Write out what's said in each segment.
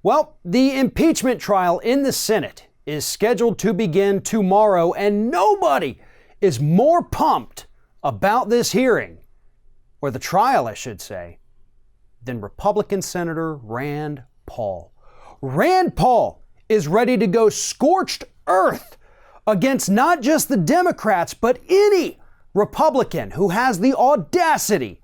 Well, the impeachment trial in the Senate is scheduled to begin tomorrow, and nobody is more pumped about this hearing, or the trial, I should say, than Republican Senator Rand Paul. Rand Paul is ready to go scorched earth against not just the Democrats, but any Republican who has the audacity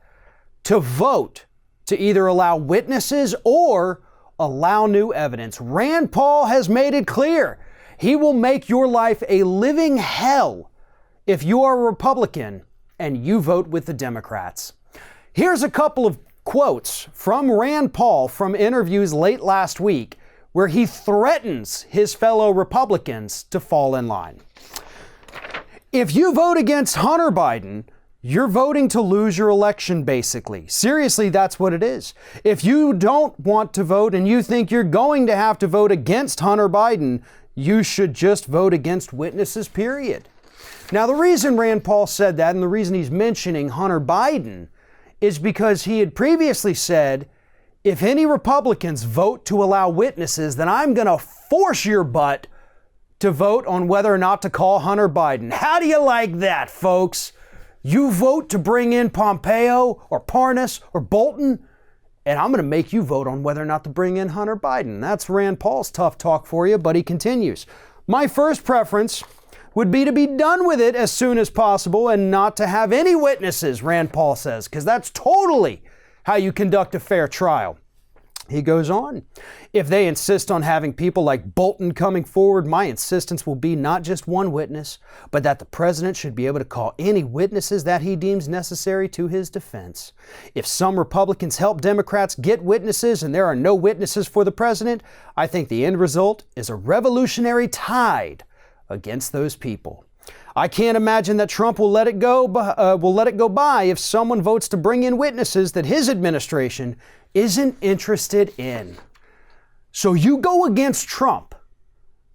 to vote to either allow witnesses or allow new evidence. Rand Paul has made it clear he will make your life a living hell if you are a Republican and you vote with the Democrats. Here's a couple of quotes from Rand Paul from interviews late last week where he threatens his fellow Republicans to fall in line. If you vote against Hunter Biden, you're voting to lose your election, basically. Seriously, that's what it is. If you don't want to vote and you think you're going to have to vote against Hunter Biden, you should just vote against witnesses, period. Now, the reason Rand Paul said that and the reason he's mentioning Hunter Biden is because he had previously said, if any Republicans vote to allow witnesses, then I'm going to force your butt to vote on whether or not to call Hunter Biden. How do you like that, folks? You vote to bring in Pompeo or Parnas or Bolton, and I'm going to make you vote on whether or not to bring in Hunter Biden. That's Rand Paul's tough talk for you, but he continues. My first preference would be to be done with it as soon as possible and not to have any witnesses, Rand Paul says, because that's totally how you conduct a fair trial. He goes on, if they insist on having people like Bolton coming forward, my insistence will be not just one witness, but that the president should be able to call any witnesses that he deems necessary to his defense. If some Republicans help Democrats get witnesses and there are no witnesses for the president, I think the end result is a revolutionary tide against those people. I can't imagine that Trump will let it go by if someone votes to bring in witnesses that his administration isn't interested in. So you go against Trump,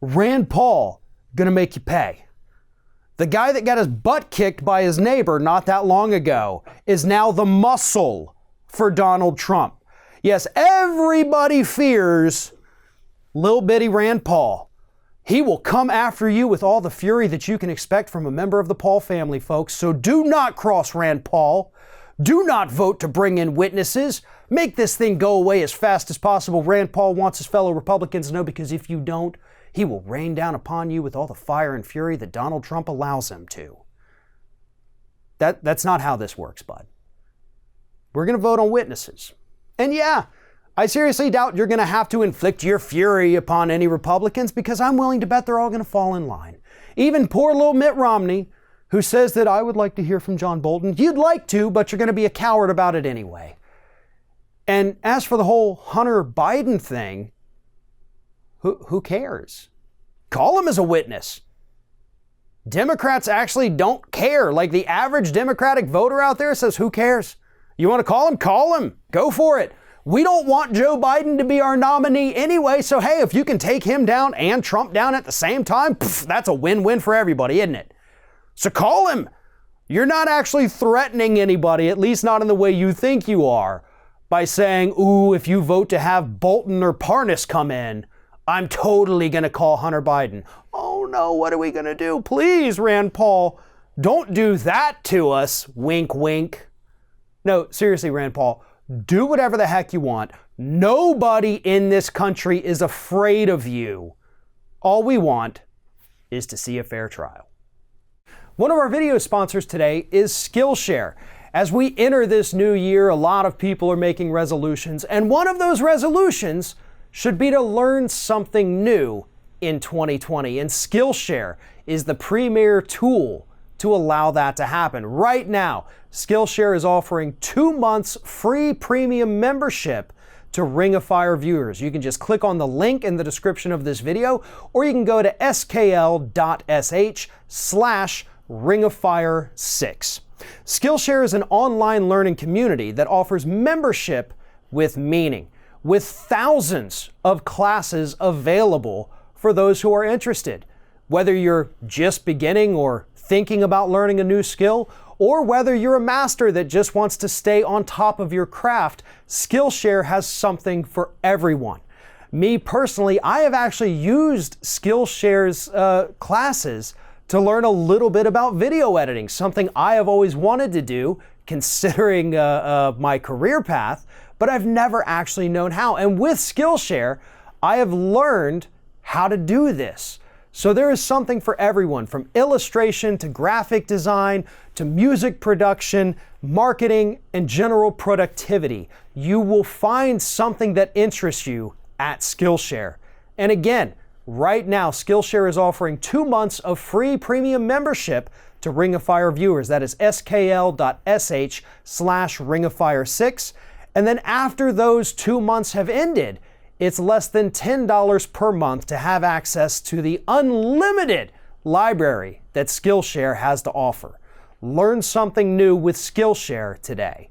Rand Paul gonna make you pay. The guy that got his butt kicked by his neighbor not that long ago is now the muscle for Donald Trump. Yes, everybody fears little bitty Rand Paul. He will come after you with all the fury that you can expect from a member of the Paul family, folks. So do not cross Rand Paul. Do not vote to bring in witnesses. Make this thing go away as fast as possible. Rand Paul wants his fellow Republicans to know, because if you don't, he will rain down upon you with all the fire and fury that Donald Trump allows him to. That's not how this works, bud. We're going to vote on witnesses. And yeah, I seriously doubt you're going to have to inflict your fury upon any Republicans, because I'm willing to bet they're all going to fall in line. Even poor little Mitt Romney, who says that I would like to hear from John Bolton. You'd like to, but you're going to be a coward about it anyway. And as for the whole Hunter Biden thing, who cares? Call him as a witness. Democrats actually don't care. Like the average Democratic voter out there says, who cares? You want to call him? Call him. Go for it. We don't want Joe Biden to be our nominee anyway, so hey, if you can take him down and Trump down at the same time, that's a win-win for everybody, isn't it? So call him. You're not actually threatening anybody, at least not in the way you think you are, by saying, ooh, if you vote to have Bolton or Parnas come in, I'm totally going to call Hunter Biden. Oh no, what are we going to do? Please, Rand Paul, don't do that to us. Wink, wink. No, seriously, Rand Paul. Do whatever the heck you want. Nobody in this country is afraid of you. All we want is to see a fair trial. One of our video sponsors today is Skillshare. As we enter this new year, a lot of people are making resolutions, and one of those resolutions should be to learn something new in 2020. And Skillshare is the premier tool to allow that to happen. Right now, Skillshare is offering 2 months free premium membership to Ring of Fire viewers. You can just click on the link in the description of this video, or you can go to skl.sh/ringoffire6. Skillshare is an online learning community that offers membership with meaning, with thousands of classes available for those who are interested. Whether you're just beginning or thinking about learning a new skill, or whether you're a master that just wants to stay on top of your craft, Skillshare has something for everyone. Me personally, I have actually used Skillshare's classes to learn a little bit about video editing, something I have always wanted to do considering my career path, but I've never actually known how. And with Skillshare, I have learned how to do this. So there is something for everyone, from illustration to graphic design to music production, marketing, and general productivity. You will find something that interests you at Skillshare. And again, right now, Skillshare is offering 2 months of free premium membership to Ring of Fire viewers. That is skl.sh/ringofire6. And then after those 2 months have ended, it's less than $10 per month to have access to the unlimited library that Skillshare has to offer. Learn something new with Skillshare today.